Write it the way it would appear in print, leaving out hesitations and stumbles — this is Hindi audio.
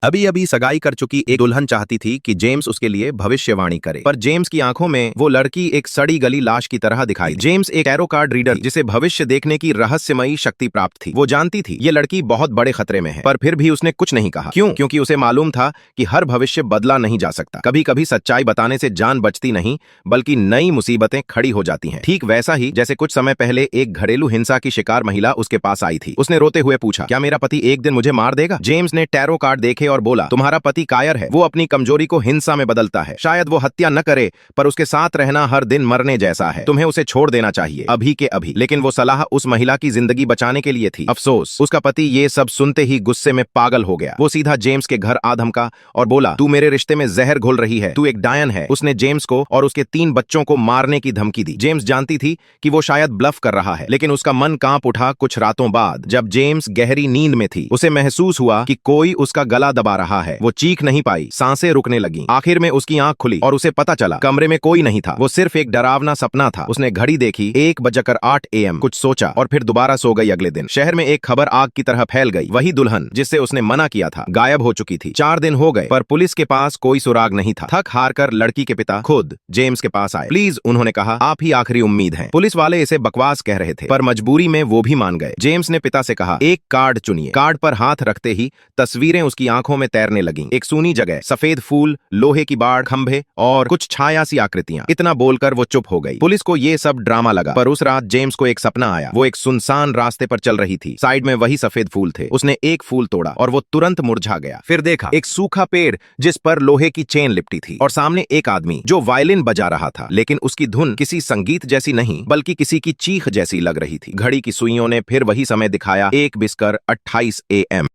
अभी अभी सगाई कर चुकी एक दुल्हन चाहती थी कि जेम्स उसके लिए भविष्यवाणी करे, पर जेम्स की आंखों में वो लड़की एक सड़ी गली लाश की तरह दिखाई दी। जेम्स एक टैरो कार्ड रीडर जिसे भविष्य देखने की रहस्यमयी शक्ति प्राप्त थी। वो जानती थी ये लड़की बहुत बड़े खतरे में है, पर फिर भी उसने कुछ नहीं कहा। क्यों? क्योंकि उसे मालूम था कि हर भविष्य बदला नहीं जा सकता। कभी कभी सच्चाई बताने से जान बचती नहीं, बल्कि नई मुसीबतें खड़ी हो जाती हैं। ठीक वैसा ही जैसे कुछ समय पहले एक घरेलू हिंसा की शिकार महिला उसके पास आई थी। उसने रोते हुए पूछा, क्या मेरा पति एक दिन मुझे मार देगा? जेम्स ने टैरो कार्ड देखे और बोला, तुम्हारा पति कायर है। वो अपनी कमजोरी को हिंसा में बदलता है। शायद वो हत्या न करे, पर उसके साथ रहना हर दिन मरने जैसा है। तुम्हें उसे छोड़ देना चाहिए, अभी के अभी। लेकिन वो सलाह उस महिला की जिंदगी बचाने के लिए थी। अफसोस, उसका पति ये सब सुनते ही गुस्से में पागल हो गया। वो सीधा जेम्स के घर आ धमका और बोला, तू मेरे रिश्ते में जहर घोल रही है, तू एक डायन है। उसने जेम्स को और उसके 3 बच्चों को मारने की धमकी दी। जेम्स जानती थी कि वो शायद ब्लफ कर रहा है, लेकिन उसका मन कांप उठा। कुछ रातों बाद जब जेम्स गहरी नींद में थी, उसे महसूस हुआ कि कोई उसका गला दबा रहा है। वो चीख नहीं पाई, सांसें रुकने लगीं। आखिर में उसकी आंख खुली और उसे पता चला कमरे में कोई नहीं था। वो सिर्फ एक डरावना सपना था। उसने घड़ी देखी, 1:08 AM। कुछ सोचा और फिर दोबारा सो गई। अगले दिन शहर में एक खबर आग की तरह फैल गई। वही दुल्हन जिससे उसने मना किया था गायब हो चुकी थी। 4 दिन हो गए, पर पुलिस के पास कोई सुराग नहीं था। थक हार कर लड़की के पिता खुद जेम्स के पास आए। प्लीज, उन्होंने कहा, आप ही आखिरी उम्मीद हैं। पुलिस वाले इसे बकवास कह रहे थे, पर मजबूरी में वो भी मान गए। जेम्स ने पिता से कहा, एक कार्ड चुनिए। कार्ड पर हाथ रखते ही तस्वीरें उसकी आंखों में तैरने लगीं। एक सूनी जगह, सफेद फूल, लोहे की बाड़, खंभे और कुछ छाया सी आकृतियां। इतना बोलकर वो चुप हो गई। पुलिस को ये सब ड्रामा लगा, पर उस रात जेम्स को एक सपना आया। वो एक सुनसान रास्ते पर चल रही थी। साइड में वही सफेद फूल थे। उसने एक फूल तोड़ा और वो तुरंत मुरझा गया। फिर देखा एक सूखा पेड़ जिस पर लोहे की चेन लिपटी थी, और सामने एक आदमी जो वायलिन बजा रहा था, लेकिन उसकी धुन किसी संगीत जैसी नहीं, बल्कि किसी की चीख जैसी लग रही थी। घड़ी की सुइयों ने फिर वही समय दिखाया, 1:28 AM।